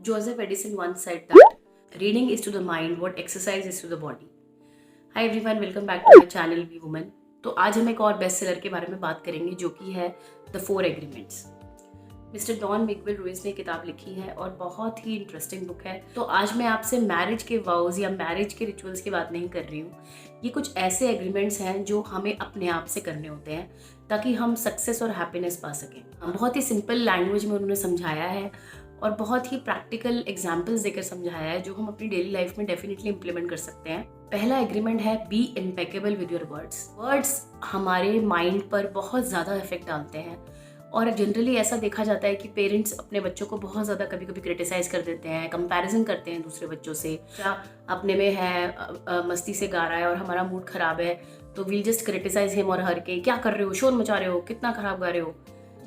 Joseph Edison once said that reading is to the mind what exercise is to the body. Hi everyone, welcome back to my channel Be Woman. तो आज हम एक और best seller के बारे में बात करेंगे जो कि है the 4 agreements. Mister Don Miguel Ruiz ने किताब लिखी है और बहुत ही इंटरेस्टिंग बुक है। तो आज मैं आपसे मैरिज के वाउज या मैरिज के रिचुअल्स की बात नहीं कर रही हूँ। ये कुछ ऐसे एग्रीमेंट्स हैं जो हमें अपने आप से करने होते हैं ताकि हम सक्सेस और हैप्पीनेस पा सकें। बहुत ही सिंपल लैंग्वेज में उन्होंने समझाया है और बहुत ही प्रैक्टिकल एग्जाम्पल्स देकर समझाया है जो हम अपनी डेली लाइफ में डेफिनेटली इंप्लीमेंट कर सकते हैं। पहला एग्रीमेंट है be impeccable with your words. Words हमारे माइंड पर बहुत ज़्यादा इफेक्ट डालते हैं और जनरली ऐसा देखा जाता है कि पेरेंट्स अपने बच्चों को बहुत ज़्यादा कभी कभी क्रिटिसाइज कर देते हैं, कंपैरिजन करते हैं दूसरे बच्चों से। क्या अपने में है मस्ती से गा रहा है और हमारा मूड ख़राब है तो वील जस्ट क्रिटिसाइज हिम और हर के, क्या कर रहे हो, शोर मचा रहे हो, कितना ख़राब गा रहे हो।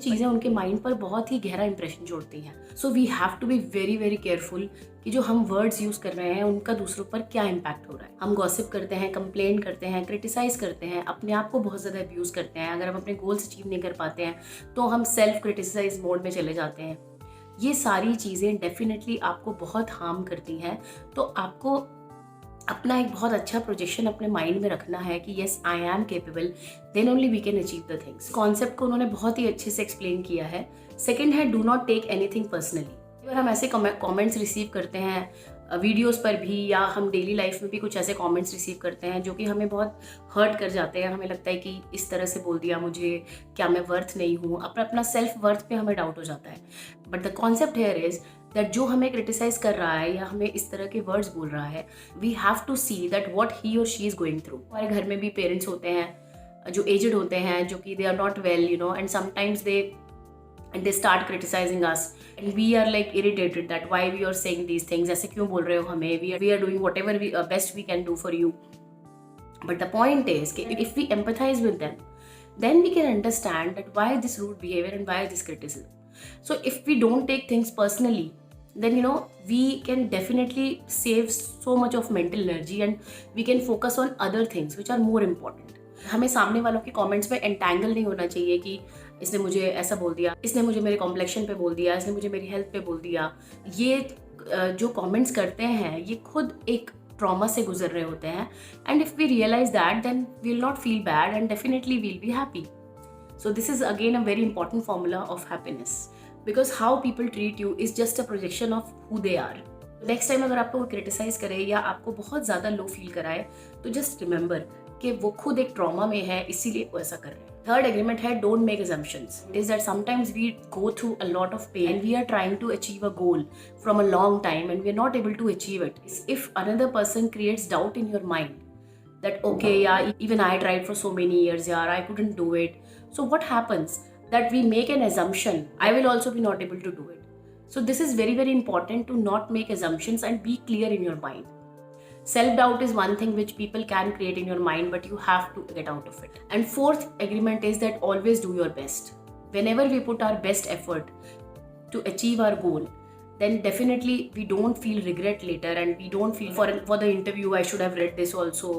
चीज़ें उनके माइंड पर बहुत ही गहरा इंप्रेशन छोड़ती हैं। So we have to be very very careful कि जो हम वर्ड्स यूज़ कर रहे हैं उनका दूसरों पर क्या इम्पैक्ट हो रहा है। हम गॉसिप करते हैं, कंप्लेन करते हैं, क्रिटिसाइज करते हैं, अपने आप को बहुत ज़्यादा अब्यूज़ करते हैं। अगर हम अपने गोल्स अचीव नहीं कर पाते हैं तो हम सेल्फ क्रिटिसाइज मोड में चले जाते हैं। ये सारी चीज़ें डेफिनेटली आपको बहुत हार्म करती हैं। तो आपको अपना एक बहुत अच्छा प्रोजेक्शन अपने माइंड में रखना है कि yes I am capable, then only we can achieve the things. Concept को उन्होंने बहुत ही अच्छे से एक्सप्लेन किया है। सेकंड है do not take anything personally. अगर हम ऐसे कमेंट्स रिसीव करते हैं वीडियोस पर भी या हम डेली लाइफ में भी कुछ ऐसे कमेंट्स रिसीव करते हैं जो कि हमें बहुत हर्ट कर जाते हैं। हमें लगता है कि इस तरह से बोल दिया मुझे, क्या मैं वर्थ नहीं हूँ, अपना सेल्फ वर्थ पे हमें डाउट हो जाता है। But the concept here is that जो हमें क्रिटिसाइज कर रहा है या हमें इस तरह के वर्ड्स बोल रहा है, we have to see that what he और शी इज गोइंग थ्रू। हमारे घर में भी पेरेंट्स होते हैं जो एजड होते हैं, जो कि they are not well and sometimes they start criticizing us and we are like irritated that why we are saying these things, ऐसे क्यों बोल रहे हो हमें, we are doing whatever best we can do for you. But the point is कि if we empathize with them then we can understand that why this rude behavior and why this criticism. So if we don't take things personally then we can definitely save so much of mental energy and we can focus on other things which are more important. हमें सामने वालों के comments में entangle नहीं होना चाहिए कि इसने मुझे ऐसा बोल दिया, इसने मुझे मेरे कॉम्प्लेक्शन पे बोल दिया, इसने मुझे मेरी हेल्थ पे बोल दिया। ये जो कमेंट्स करते हैं ये खुद एक ट्रॉमा से गुजर रहे होते हैं and if we realise that then we will not feel bad and definitely will be happy. So this is again a very important formula of happiness because how people treat you is just a projection of who they are. Next time अगर आपको criticise करे या आपको बहुत ज़्यादा low feel कराए तो just remember कि वो खुद एक ट्रॉमा में है, इसीलिए वो ऐसा कर रहे हैं. थर्ड एग्रीमेंट है don't make assumptions. It is that sometimes we go through a lot of pain and we are trying to achieve a goal from a long time and we are not able to achieve it. If another person creates doubt in your mind that okay yeah, even I tried for so many years, yeah, I couldn't do it. So what happens that we make an assumption I will also be not able to do it. So this is very very important to not make assumptions and be clear in your mind. Self-doubt is one thing which people can create in your mind, but you have to get out of it. And fourth agreement is that always do your best. Whenever we put our best effort to achieve our goal, then definitely we don't feel regret later and we don't feel for the interview I should have read this also.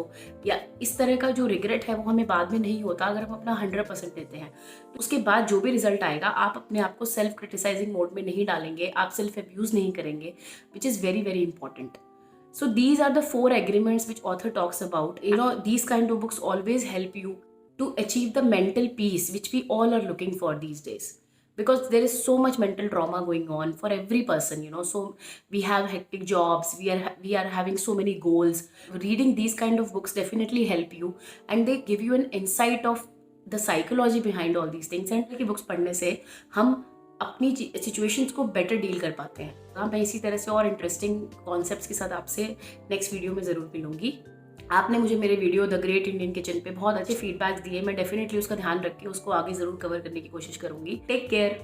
या इस तरह का जो regret है वो हमें बाद में नहीं होता अगर हम अपना 100% देते हैं. तो उसके बाद जो भी रिजल्ट आएगा आप अपने आप को सेल्फ क्रिटिसाइजिंग मोड में नहीं डालेंगे, आप सेल्फ अब्यूज नहीं करेंगे, which is very very important. So these are the 4 agreements which author talks about. These kind of books always help you to achieve the mental peace which we all are looking for these days. Because there is so much mental trauma going on for every person, So we have hectic jobs, we are having so many goals. Reading these kind of books definitely help you and they give you an insight of the psychology behind all these things. And books पढ़ने से हम अपनी situations को better deal कर पाते हैं. मैं इसी तरह से और इंटरेस्टिंग कॉन्सेप्ट्स के साथ आपसे नेक्स्ट वीडियो में ज़रूर मिलूंगी. आपने मुझे मेरे video the great Indian kitchen पे बहुत अच्छे फीडबैक्स दिए. मैं डेफिनेटली उसका ध्यान रख के उसको आगे ज़रूर कवर करने की कोशिश करूंगी. Take care.